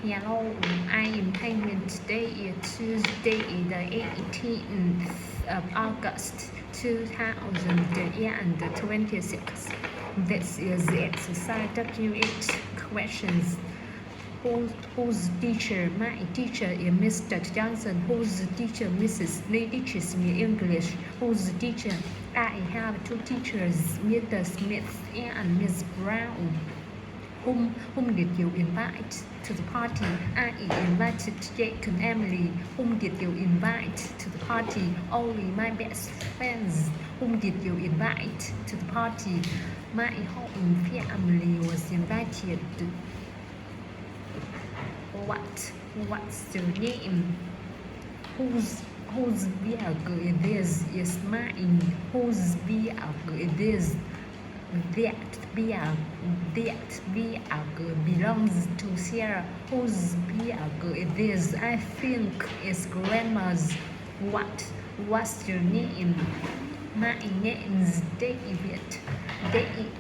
Hello, I am payment today is Tuesday, the 18th of August 2026. This is the exercise document questions. Whose teacher? My teacher is Mr. Johnson. Whose teacher? Mrs. Lee teaches me English. Whose teacher? I have two teachers, Mr. Smith and Miss Brown. Whom did you invite to the party? I invited Jake and Emily. Whom did you invite to the party? Only my best friends. Whom did you invite to the party? My whole family was invited. What's your name? Whose vehicle it is mine? Whose vehicle it is? That vehicle belongs to Sarah. Whose vehicle it is? I think it's grandma's. What's your name? My name is David.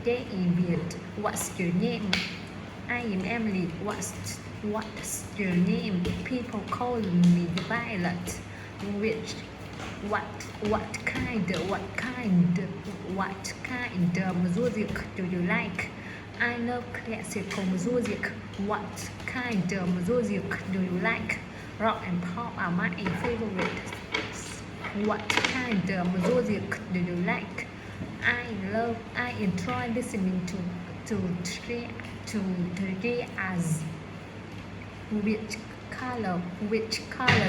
David. What's your name? I am Emily. What's your name? People call me Violet. What kind of music do you like? I love classical music. What kind of music do you like? Rock and pop are my favorites. What kind of music do you like? I enjoy listening to jazz. Which color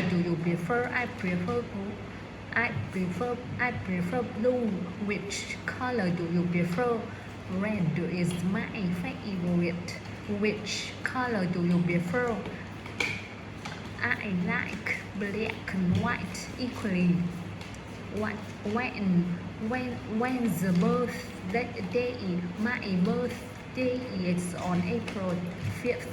do you prefer? I prefer blue. Which color do you prefer? Red is my favorite. Which color do you prefer? I like black and white equally. When's the birthday? My birthday is on April 5th.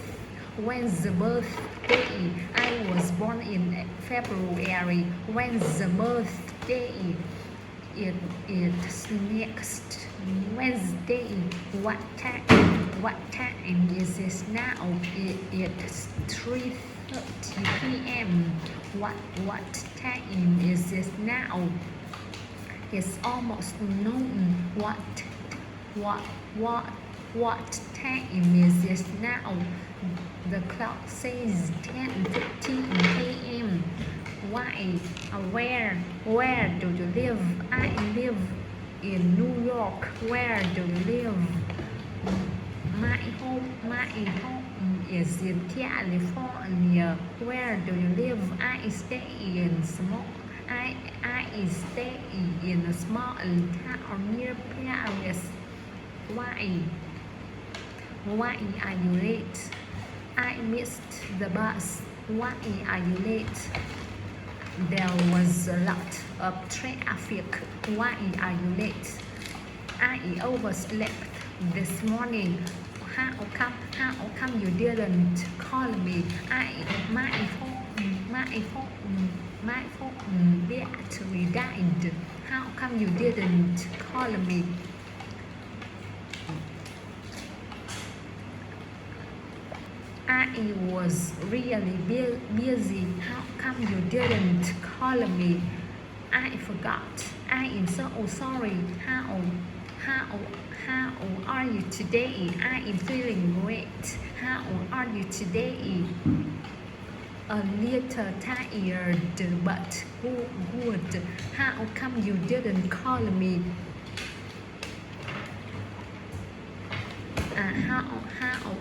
When's the birthday? I was born in February. When's the birthday? It's next Wednesday. What time is it now? It's 3:30 p.m. What time is it now? It's almost noon. What time is it now? The clock says 10:15 a.m. Why? Where do you live? I live in New York. Where do you live? My home is in California. Where do you live? I stay in a small town near Paris. Why are you late? I missed the bus. Why are you late? There was a lot of traffic. Why are you late? I overslept this morning. How come you didn't call me? My phone battery died. How come you didn't call me? I was really busy. How come you didn't call me? I forgot. I am so sorry. How are you today? I am feeling great. How are you today? A little tired, but good. How come you didn't call me? How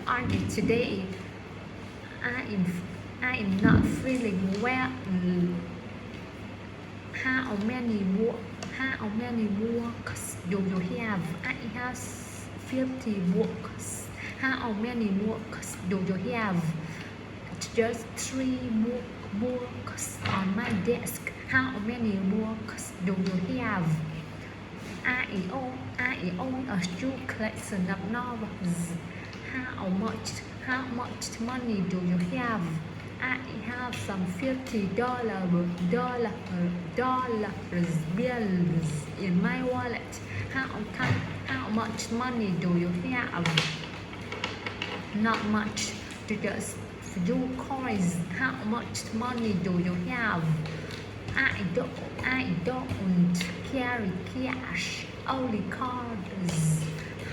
are you today? I am not feeling well. How many books do you have? I have 50 books. How many books do you have? Just 3 books on my desk. How many books do you have? I own a huge collection of novels. How much money do you have? I have some $50 bills in my wallet. How much money do you have? Not much, just you coins? How much money do you have? I don't carry cash, only cards.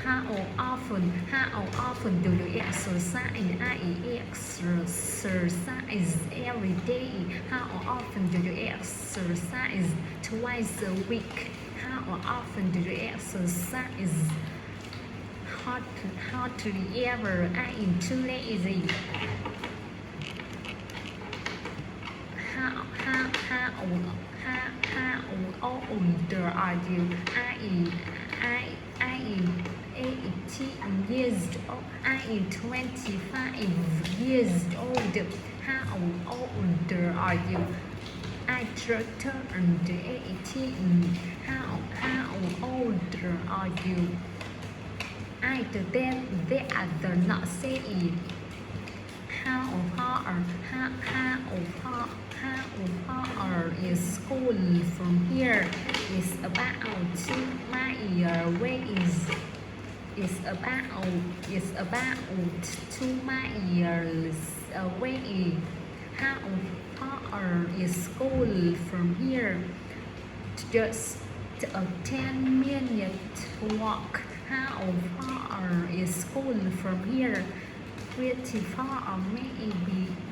How often do you exercise? I exercise every day. How often do you exercise? Twice a week. How often do you exercise? Hardly ever. I am too lazy. How older are you? I am 18 years old. I am 25 years old. How older are you? I turned 18. How older are you? I did not say it. How far is school from here? It's about 2 miles away. It's about 2 miles away. How far is school from here? Just a 10-minute walk. How far is school from here? Pretty far, or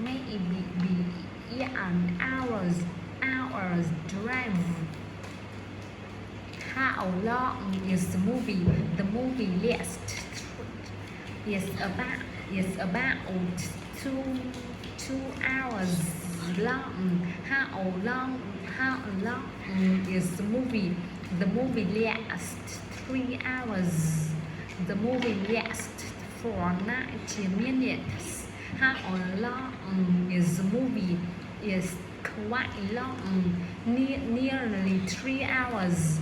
maybe an hour's drive. How long is the movie? The movie is about 2 hours long. How long is the movie? The movie lasts 3 hours. The movie lasts for 90 minutes. How long is the movie? Is quite long, nearly 3 hours.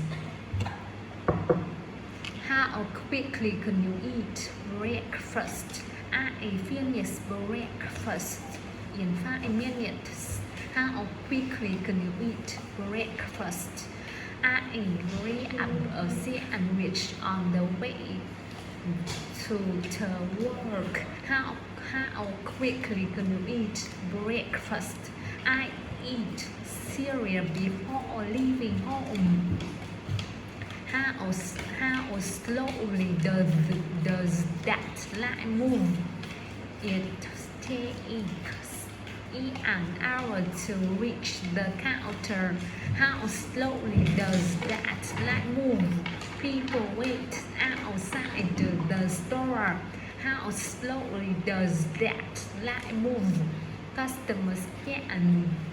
How quickly can you eat breakfast? I finish breakfast in 5 minutes. How quickly can you eat breakfast? I grab a sandwich on the way to work. How quickly can you eat breakfast? I eat cereal before leaving home. How slowly does that line move? It takes an hour to reach the counter. How slowly does that line move? People wait outside the store. How slowly does that line move? Customers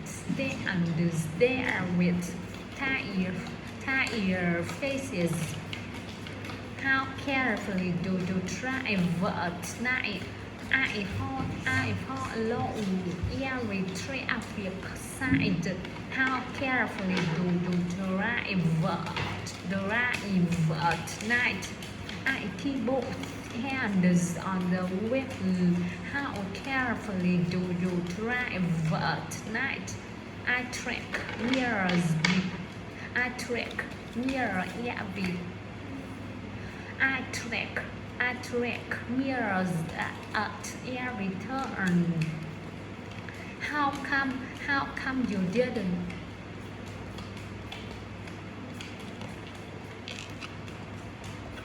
stand there with tired faces. How carefully do you drive at night? I follow every traffic sign. How carefully do you drive at night? I keep both hands on the wheel. How carefully do you drive at night? I track mirrors every I track mirrors at every turn. How come you didn't